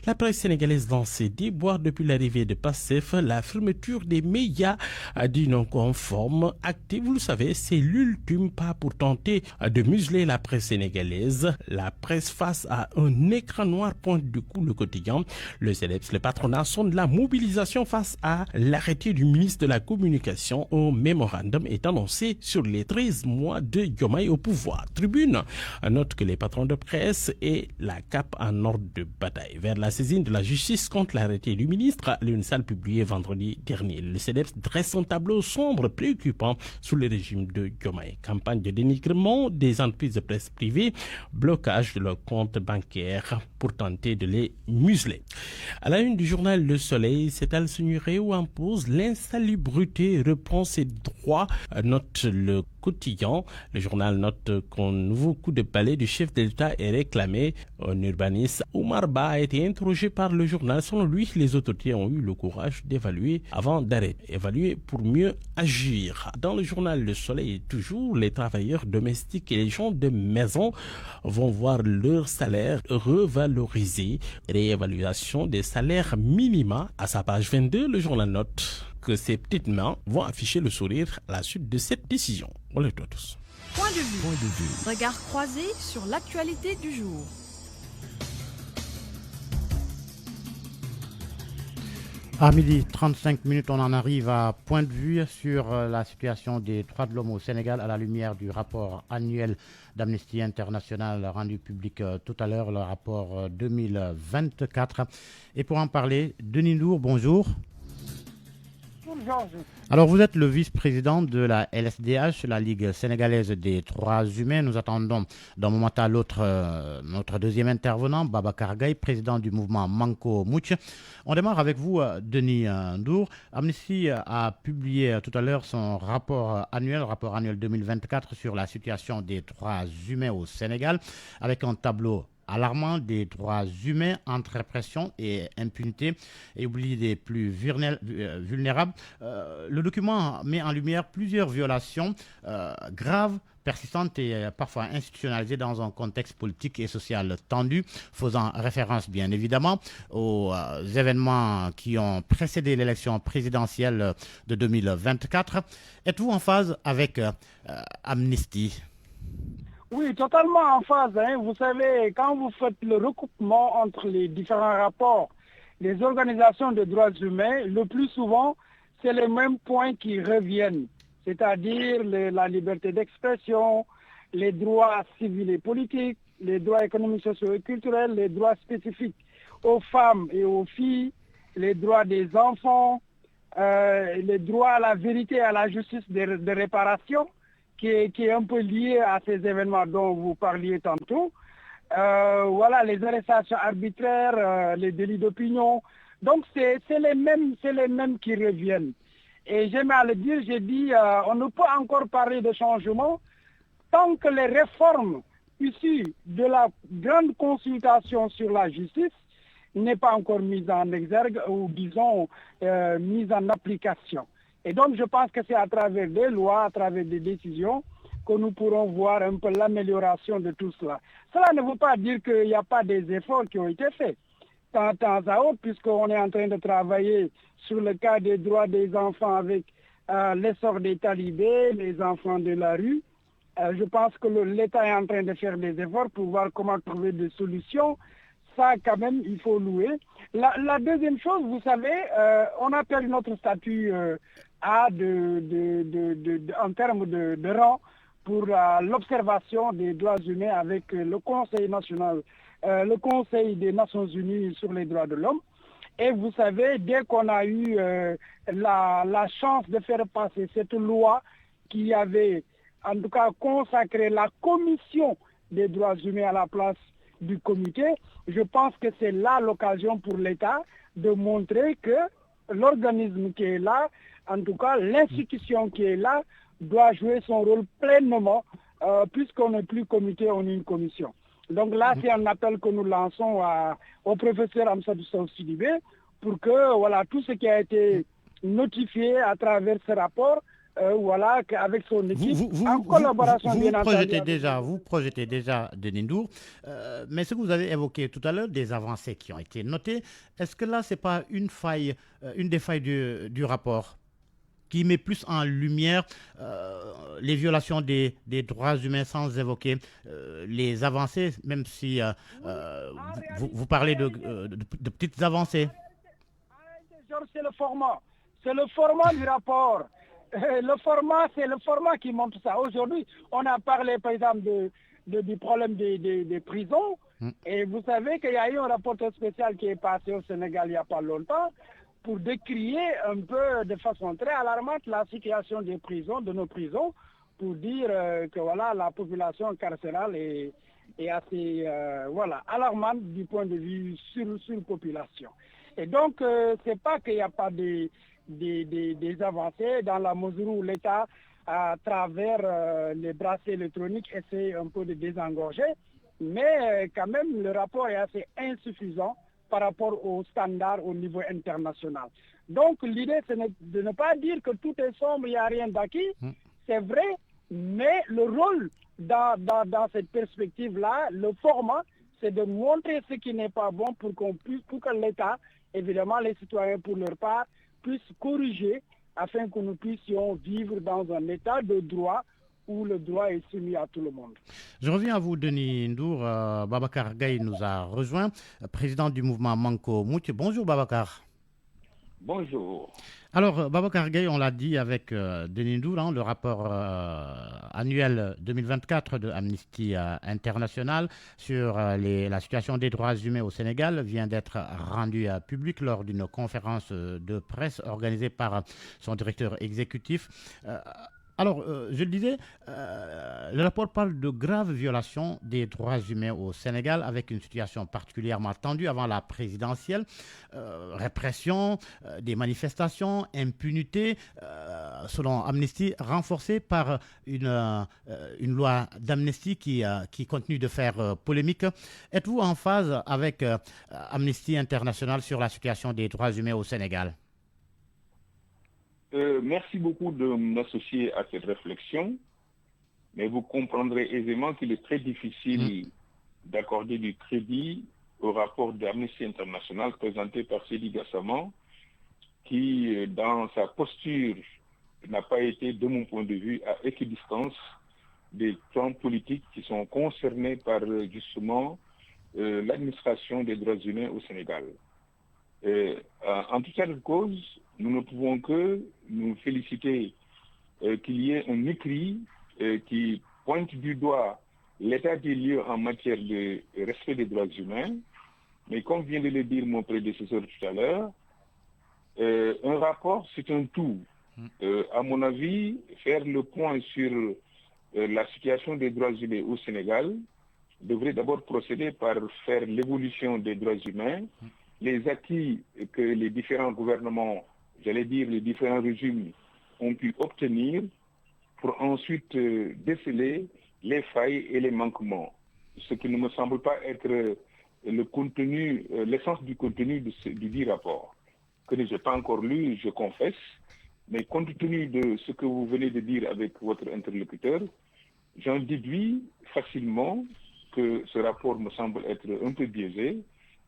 La presse sénégalaise dans ses déboires depuis l'arrivée de PASTEF, la fermeture des médias du non-conforme acté. Vous le savez, c'est l'ultime pas pour tenter de museler museler la presse sénégalaise. La presse face à un écran noir pointe du coup le quotidien. Le CEDEPS, le patronat sonde la mobilisation face à l'arrêté du ministre de la Communication. Un mémorandum est annoncé sur les 13 mois de Diomaye au pouvoir. Tribune note que les patrons de presse et la CAP en ordre de bataille vers la saisine de la justice contre l'arrêté du ministre. L'une salle publiée vendredi dernier. Le CEDEPS dresse un tableau sombre préoccupant sous le régime de Diomaye. Campagne de dénigrement des entreprises de presse privées, blocage de leurs comptes bancaires pour tenter de les museler. À la une du journal Le Soleil, c'est Al-Sunuré où impose l'insalubrité, reprend ses droits, note le quotidien. Le journal note qu'un nouveau coup de balai du chef de l'État est réclamé. Un urbaniste, Omar Ba, a été interrogé par le journal. Selon lui, les autorités ont eu le courage d'évaluer avant d'arrêter. Évaluer pour mieux agir. Dans le journal Le Soleil, toujours, les travailleurs domestiques et les gens de maison vont voir leur salaire revalorisé. Réévaluation des salaires minima. À sa page 22, le journal note que ces petites mains vont afficher le sourire à la suite de cette décision. On les doit tous. Point de vue. Regard croisé sur l'actualité du jour. À midi 35 minutes, on en arrive à point de vue sur la situation des droits de l'homme au Sénégal à la lumière du rapport annuel d'Amnesty International rendu public tout à l'heure, le rapport 2024. Et pour en parler, Denis Ndour, bonjour. Alors, vous êtes le vice-président de la LSDH, la Ligue sénégalaise des droits humains. Nous attendons d'un moment à l'autre notre deuxième intervenant, Babacar Gaye, président du mouvement Manko Mouch. On démarre avec vous, Denis Ndour. Amnesty a publié tout à l'heure son rapport annuel 2024 sur la situation des droits humains au Sénégal, avec un tableau alarmant des droits humains entre répression et impunité et oubli des plus vulnérables. Le document met en lumière plusieurs violations graves, persistantes et parfois institutionnalisées dans un contexte politique et social tendu, faisant référence bien évidemment aux événements qui ont précédé l'élection présidentielle de 2024. Êtes-vous en phase avec Amnesty ? Oui, totalement en phase. Vous savez, quand vous faites le recoupement entre les différents rapports, les organisations de droits humains, le plus souvent, c'est les mêmes points qui reviennent, c'est-à-dire la liberté d'expression, les droits civils et politiques, les droits économiques, sociaux et culturels, les droits spécifiques aux femmes et aux filles, les droits des enfants, les droits à la vérité et à la justice de réparation, qui est un peu lié à ces événements dont vous parliez tantôt. Voilà, les arrestations arbitraires, les délits d'opinion. Donc, c'est les mêmes qui reviennent. Et j'aime à le dire, j'ai dit, on ne peut encore parler de changement tant que les réformes issues de la grande consultation sur la justice n'est pas encore mise en exergue ou, disons, mise en application. Et donc, je pense que c'est à travers des lois, à travers des décisions, que nous pourrons voir un peu l'amélioration de tout cela. Cela ne veut pas dire qu'il n'y a pas des efforts qui ont été faits. De temps à autre, puisqu'on est en train de travailler sur le cas des droits des enfants avec l'essor des talibés, les enfants de la rue. Je pense que l'État est en train de faire des efforts pour voir comment trouver des solutions. Ça, quand même, il faut louer. La deuxième chose, vous savez, on a perdu notre statut en termes de rang pour l'observation des droits humains avec le Conseil national, le Conseil des Nations Unies sur les droits de l'homme. Et vous savez, dès qu'on a eu la chance de faire passer cette loi qui avait en tout cas consacré la commission des droits humains à la place du comité, je pense que c'est là l'occasion pour l'État de montrer que l'organisme qui est là, en tout cas l'institution qui est là, doit jouer son rôle pleinement, puisqu'on n'est plus comité, on est une commission. Donc là, c'est un appel que nous lançons au professeur Amsadou Sow Sidibé pour que voilà, tout ce qui a été notifié à travers ce rapport, voilà, avec son équipe, en collaboration bien entendu. Vous projetez déjà Denis Ndour, mais ce que vous avez évoqué tout à l'heure, des avancées qui ont été notées, est-ce que là, ce n'est pas une des failles du rapport ? qui met plus en lumière les violations des droits humains sans évoquer les avancées, même si vous parlez de petites avancées. C'est le format. C'est le format du rapport. Le format, c'est le format qui montre ça. Aujourd'hui, on a parlé, par exemple, du problème des prisons. Et vous savez qu'il y a eu un rapporteur spécial qui est passé au Sénégal il n'y a pas longtemps pour décrier un peu de façon très alarmante la situation des prisons, de nos prisons, pour dire que voilà, la population carcérale est assez alarmante du point de vue surpopulation. Et donc, c'est pas qu'il n'y a pas des avancées dans la mesure où l'État, à travers les bracelets électroniques, essaie un peu de désengorger, mais quand même, le rapport est assez insuffisant par rapport aux standards au niveau international. Donc, l'idée, c'est de ne pas dire que tout est sombre, il n'y a rien d'acquis. C'est vrai, mais le rôle dans cette perspective-là, le format, c'est de montrer ce qui n'est pas bon pour que l'État, évidemment les citoyens pour leur part, puissent corriger afin que nous puissions vivre dans un état de droit où le droit est soumis à tout le monde. Je reviens à vous, Denis Ndour. Babacar Gaye nous a rejoint, président du mouvement Manko Mouch. Bonjour Babacar. Bonjour. Alors, Babacar Gaye, on l'a dit avec Denis Ndour, le rapport annuel 2024 de Amnesty International sur la situation des droits humains au Sénégal vient d'être rendu public lors d'une conférence de presse organisée par son directeur exécutif. Alors, je le disais, le rapport parle de graves violations des droits humains au Sénégal avec une situation particulièrement tendue avant la présidentielle, répression des manifestations, impunité, selon Amnesty, renforcée par une loi d'amnistie qui continue de faire polémique. Êtes-vous en phase avec Amnesty International sur la situation des droits humains au Sénégal ? Merci beaucoup de m'associer à cette réflexion, mais vous comprendrez aisément qu'il est très difficile d'accorder du crédit au rapport d'Amnesty International présenté par Seydi Gassama, qui, dans sa posture, n'a pas été, de mon point de vue, à équidistance des camps politiques qui sont concernés par, justement, l'administration des droits humains au Sénégal. En tout cas de cause, nous ne pouvons que nous féliciter qu'il y ait un écrit qui pointe du doigt l'état des lieux en matière de respect des droits humains. Mais comme vient de le dire mon prédécesseur tout à l'heure, un rapport, c'est un tout. À mon avis, faire le point sur la situation des droits humains au Sénégal devrait d'abord procéder par faire l'évolution des droits humains, les acquis que les différents gouvernements, j'allais dire les différents régimes, ont pu obtenir pour ensuite déceler les failles et les manquements. Ce qui ne me semble pas être le contenu, l'essence du contenu du dit rapport, que je n'ai pas encore lu, je confesse, mais compte tenu de ce que vous venez de dire avec votre interlocuteur, j'en déduis facilement que ce rapport me semble être un peu biaisé.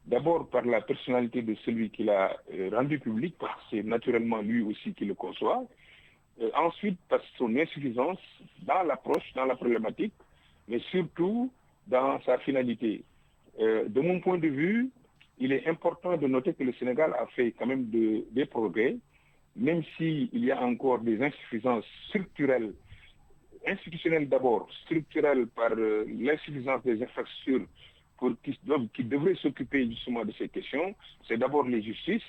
D'abord par la personnalité de celui qui l'a rendu public, parce que c'est naturellement lui aussi qui le conçoit. Ensuite, par son insuffisance dans l'approche, dans la problématique, mais surtout dans sa finalité. De mon point de vue, il est important de noter que le Sénégal a fait quand même des progrès, même s'il y a encore des insuffisances structurelles, institutionnelles d'abord, structurelles par l'insuffisance des infrastructures qui devraient s'occuper justement de ces questions. C'est d'abord la justice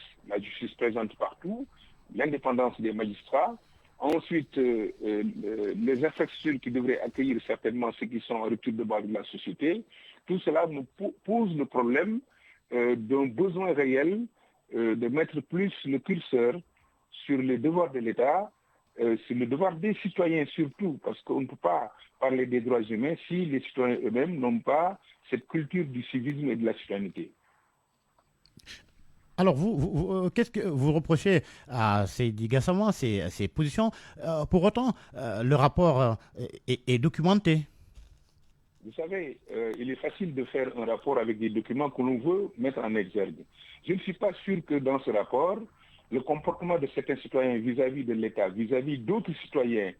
présente partout, l'indépendance des magistrats, ensuite les infrastructures qui devraient accueillir certainement ceux qui sont en rupture de base de la société. Tout cela nous pose le problème d'un besoin réel de mettre plus le curseur sur les devoirs de l'État, sur le devoir des citoyens surtout, parce qu'on ne peut pas parler des droits humains si les citoyens eux-mêmes n'ont pas cette culture du civisme et de la citoyenneté. Alors, qu'est-ce que vous reprochez à Seydi Gassama, ces positions? Pour autant, le rapport est documenté. Vous savez, il est facile de faire un rapport avec des documents que l'on veut mettre en exergue. Je ne suis pas sûr que dans ce rapport, le comportement de certains citoyens vis-à-vis de l'État, vis-à-vis d'autres citoyens,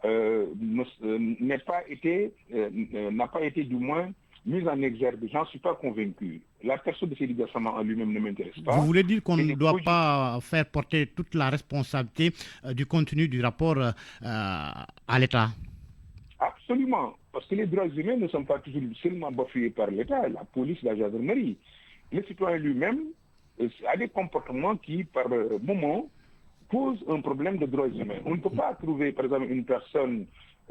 n'a pas été du moins mise en exergue. J'en suis pas convaincu. La personne de Seydi Gassama en lui-même ne m'intéresse pas. Vous voulez dire qu'on ne doit pas faire porter toute la responsabilité du contenu du rapport à l'État? Absolument. Parce que les droits humains ne sont pas toujours seulement bafoués par l'État, la police, la gendarmerie. Le citoyen lui-même a des comportements qui, par moment, posent un problème de droits humains. On ne peut pas trouver, par exemple, une personne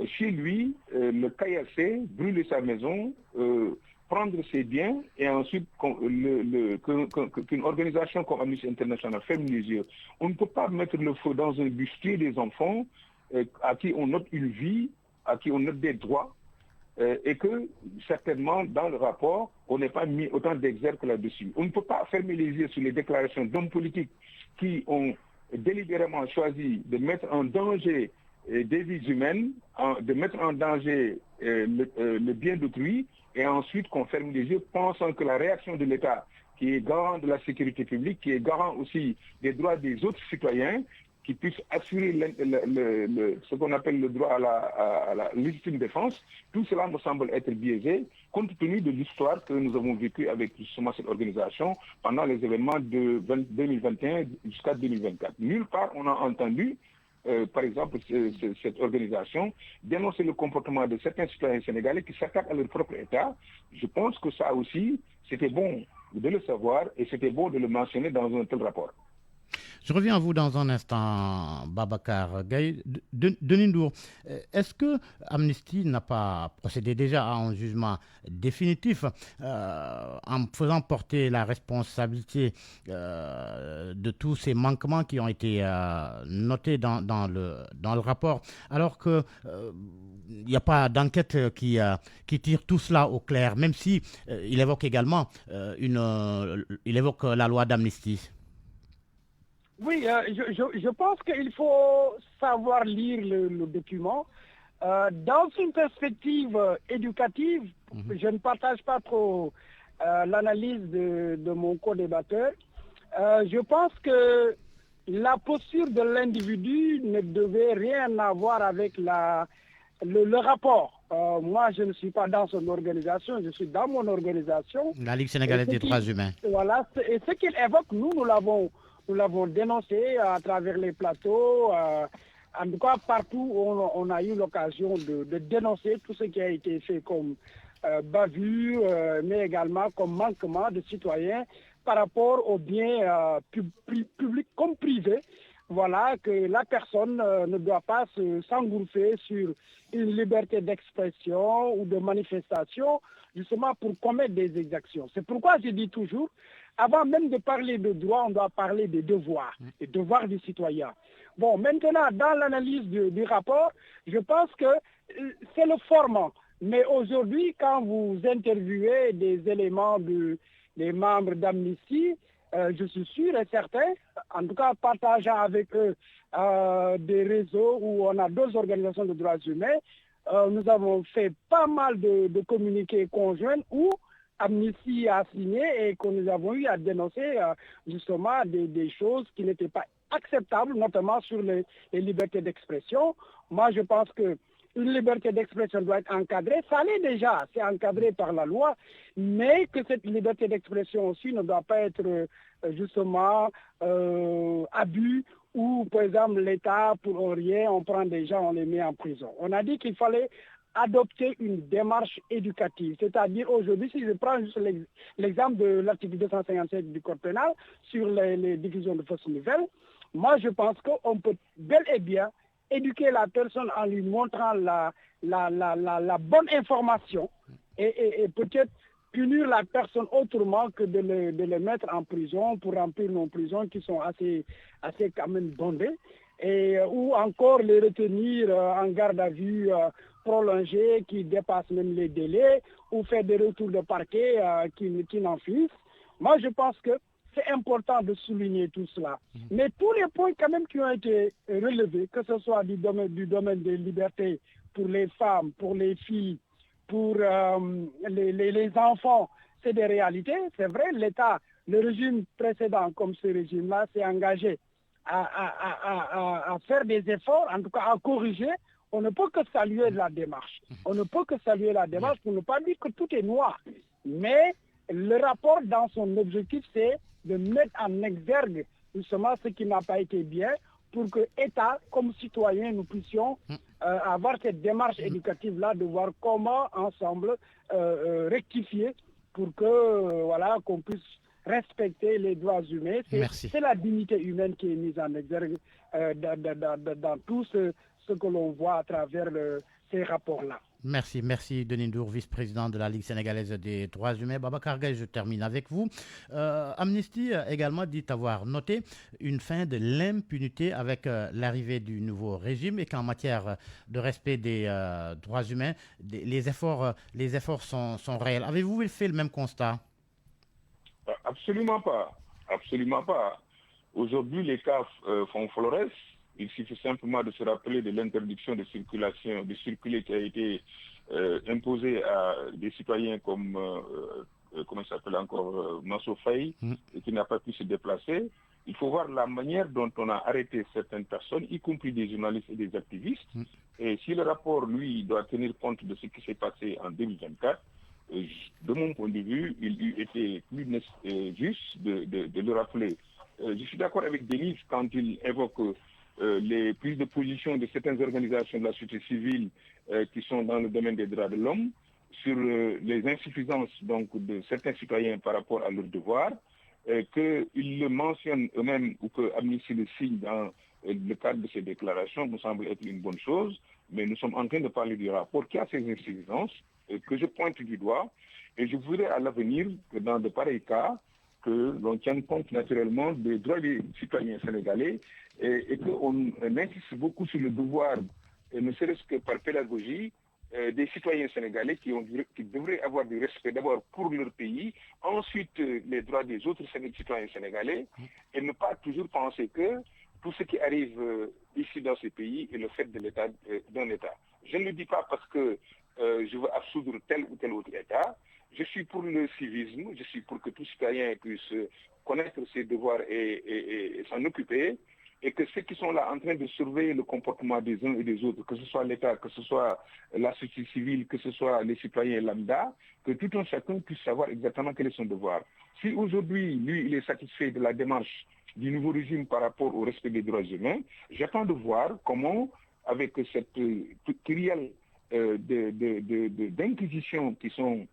chez lui, le caillasser, brûler sa maison, prendre ses biens et ensuite qu'une organisation comme Amnesty International ferme les yeux. On ne peut pas mettre le feu dans un bustier des enfants à qui on note une vie, à qui on note des droits, et que certainement dans le rapport, on n'ait pas mis autant d'exergues là-dessus. On ne peut pas fermer les yeux sur les déclarations d'hommes politiques qui ont délibérément choisi de mettre en danger des vies humaines, de mettre en danger le bien d'autrui, et ensuite qu'on ferme les yeux pensant que la réaction de l'État, qui est garant de la sécurité publique, qui est garant aussi des droits des autres citoyens, qui puisse assurer ce qu'on appelle le droit à la légitime défense, tout cela me semble être biaisé, compte tenu de l'histoire que nous avons vécue avec justement cette organisation pendant les événements de 2021 jusqu'à 2024. Nulle part on a entendu, par exemple, cette organisation dénoncer le comportement de certains citoyens sénégalais qui s'attaquent à leur propre État. Je pense que ça aussi, c'était bon de le savoir et c'était bon de le mentionner dans un tel rapport. Je reviens à vous dans un instant, Babacar Gaye. Denis Ndour, est-ce que Amnesty n'a pas procédé déjà à un jugement définitif en faisant porter la responsabilité de tous ces manquements qui ont été notés dans le rapport, alors qu'il n'y a pas d'enquête qui tire tout cela au clair, même si il évoque également il évoque la loi d'Amnesty? Oui, je pense qu'il faut savoir lire le document. Dans une perspective éducative, je ne partage pas trop l'analyse de mon co-débatteur. Je pense que la posture de l'individu ne devait rien avoir avec le rapport. Moi, je ne suis pas dans son organisation, je suis dans mon organisation. La Ligue sénégalaise des droits humains. Voilà, et ce qu'il évoque, nous l'avons dénoncé à travers les plateaux. En tout cas, partout où on a eu l'occasion de dénoncer tout ce qui a été fait comme bavure, mais également comme manquement de citoyens par rapport aux biens publics comme privés. Voilà, que la personne ne doit pas s'engouffrer sur une liberté d'expression ou de manifestation, justement pour commettre des exactions. C'est pourquoi je dis toujours, avant même de parler de droits, on doit parler des devoirs, des devoirs du citoyen. Bon, maintenant, dans l'analyse du rapport, je pense que c'est le format. Mais aujourd'hui, quand vous interviewez des éléments des membres d'Amnesty, je suis sûr et certain, en tout cas partageant avec eux des réseaux où on a d'autres organisations de droits humains, nous avons fait pas mal de communiqués conjoints où Amnesty a signé et que nous avons eu à dénoncer justement des choses qui n'étaient pas acceptables, notamment sur les libertés d'expression. Moi, je pense que une liberté d'expression doit être encadrée. Ça l'est déjà, c'est encadré par la loi, mais que cette liberté d'expression aussi ne doit pas être justement abus ou, par exemple, l'État, pour rien, on prend des gens, on les met en prison. On a dit qu'il fallait adopter une démarche éducative. C'est-à-dire aujourd'hui, si je prends juste l'exemple de l'article 257 du Code pénal sur les diffusions de fausses nouvelles, moi je pense qu'on peut bel et bien éduquer la personne en lui montrant la bonne information et peut-être punir la personne autrement que de le mettre en prison pour remplir nos prisons qui sont assez quand même bondées, ou encore les retenir en garde à vue prolongée qui dépasse même les délais, ou faire des retours de parquet qui n'en finissent. Moi, je pense que c'est important de souligner tout cela. Mais tous les points quand même qui ont été relevés, que ce soit du domaine des libertés pour les femmes, pour les filles, pour les enfants, c'est des réalités. C'est vrai, l'État, le régime précédent comme ce régime-là s'est engagé à faire des efforts, en tout cas à corriger, on ne peut que saluer la démarche. On ne peut que saluer la démarche pour ne pas dire que tout est noir. Mais le rapport, dans son objectif, c'est de mettre en exergue justement ce qui n'a pas été bien pour que État, comme citoyen, nous puissions avoir cette démarche éducative-là, de voir comment ensemble rectifier pour que voilà, qu'on puisse respecter les droits humains. C'est la dignité humaine qui est mise en exergue dans tout ce que l'on voit à travers ces rapports-là. Merci Denis Ndour, vice-président de la Ligue sénégalaise des droits humains. Babacar Gaye, je termine avec vous. Amnesty également dit avoir noté une fin de l'impunité avec l'arrivée du nouveau régime et qu'en matière de respect des droits humains, les efforts sont réels. Avez-vous fait le même constat? Absolument pas. Absolument pas. Aujourd'hui, les cas font florès. Il suffit simplement de se rappeler de l'interdiction de circulation, de circuler qui a été imposée à des citoyens comme, comment il s'appelle encore, Mansour Faye, et qui n'a pas pu se déplacer. Il faut voir la manière dont on a arrêté certaines personnes, y compris des journalistes et des activistes. Et si le rapport, lui, doit tenir compte de ce qui s'est passé en 2024, de mon point de vue, il eût été plus juste de le rappeler. Je suis d'accord avec Denis quand il évoque les prises de position de certaines organisations de la société civile qui sont dans le domaine des droits de l'homme, sur les insuffisances donc, de certains citoyens par rapport à leurs devoirs, qu'ils le mentionnent eux-mêmes ou que Amnesty le signe dans le cadre de ces déclarations me semble être une bonne chose, mais nous sommes en train de parler du rapport qui a ces insuffisances que je pointe du doigt, et je voudrais à l'avenir que dans de pareils cas, que l'on tienne compte naturellement des droits des citoyens sénégalais et qu'on insiste beaucoup sur le devoir, ne serait-ce que par pédagogie, des citoyens sénégalais qui devraient avoir du respect d'abord pour leur pays, ensuite les droits des autres citoyens sénégalais, et ne pas toujours penser que tout ce qui arrive ici dans ces pays est le fait de l'État, d'un État. Je ne le dis pas parce que je veux absoudre tel ou tel autre État. Je suis pour le civisme, je suis pour que tout citoyen puisse connaître ses devoirs et s'en occuper, et que ceux qui sont là en train de surveiller le comportement des uns et des autres, que ce soit l'État, que ce soit la société civile, que ce soit les citoyens lambda, que tout un chacun puisse savoir exactement quel est son devoir. Si aujourd'hui, lui, il est satisfait de la démarche du nouveau régime par rapport au respect des droits humains, j'attends de voir comment, avec cette kyrielle d'inquisition qui sont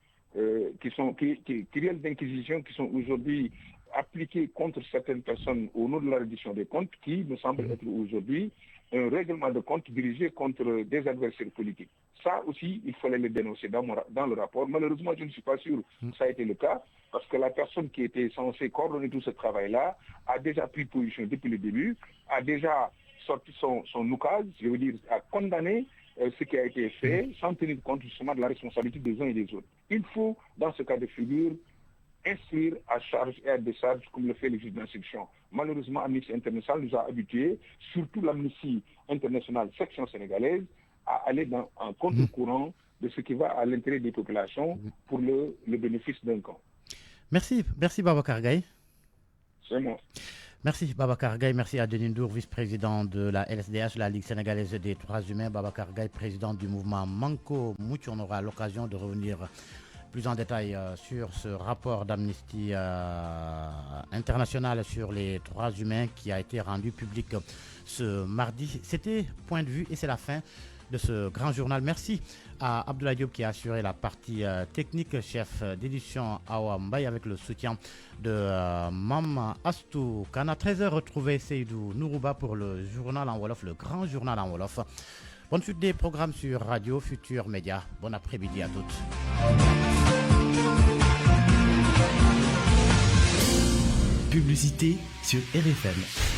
aujourd'hui appliquées contre certaines personnes au nom de la reddition des comptes, qui me semble être aujourd'hui un règlement de compte dirigé contre des adversaires politiques. Ça aussi, il fallait le dénoncer dans le rapport. Malheureusement, je ne suis pas sûr que ça a été le cas, parce que la personne qui était censée coordonner tout ce travail-là a déjà pris position depuis le début, a déjà sorti son oukase, je veux dire, a condamné ce qui a été fait sans tenir compte justement de la responsabilité des uns et des autres. Il faut, dans ce cas de figure, instruire à charge et à décharge comme le fait le juge d'instruction. Malheureusement, Amnesty International nous a habitués, surtout l'Amnesty International section sénégalaise, à aller en contre-courant de ce qui va à l'intérêt des populations pour le bénéfice d'un camp. Merci Babacar Gaye. C'est moi. Merci Babacar Gaye, merci à Denis Ndour, vice-président de la LSDH, la Ligue sénégalaise des droits humains. Babacar Gaye, président du mouvement Manko Mouch. On aura l'occasion de revenir plus en détail sur ce rapport d'Amnesty International sur les droits humains qui a été rendu public ce mardi. C'était Point de vue et c'est la fin de ce grand journal. Merci à Abdoulaye Diop qui a assuré la partie technique, chef d'édition Awa Mbaye avec le soutien de Mam Astou Kana. 13h, retrouvez Seydou Nourouba pour le journal en Wolof, le grand journal en Wolof. Bonne suite des programmes sur Radio Futur Média. Bon après-midi à toutes. Publicité sur RFM.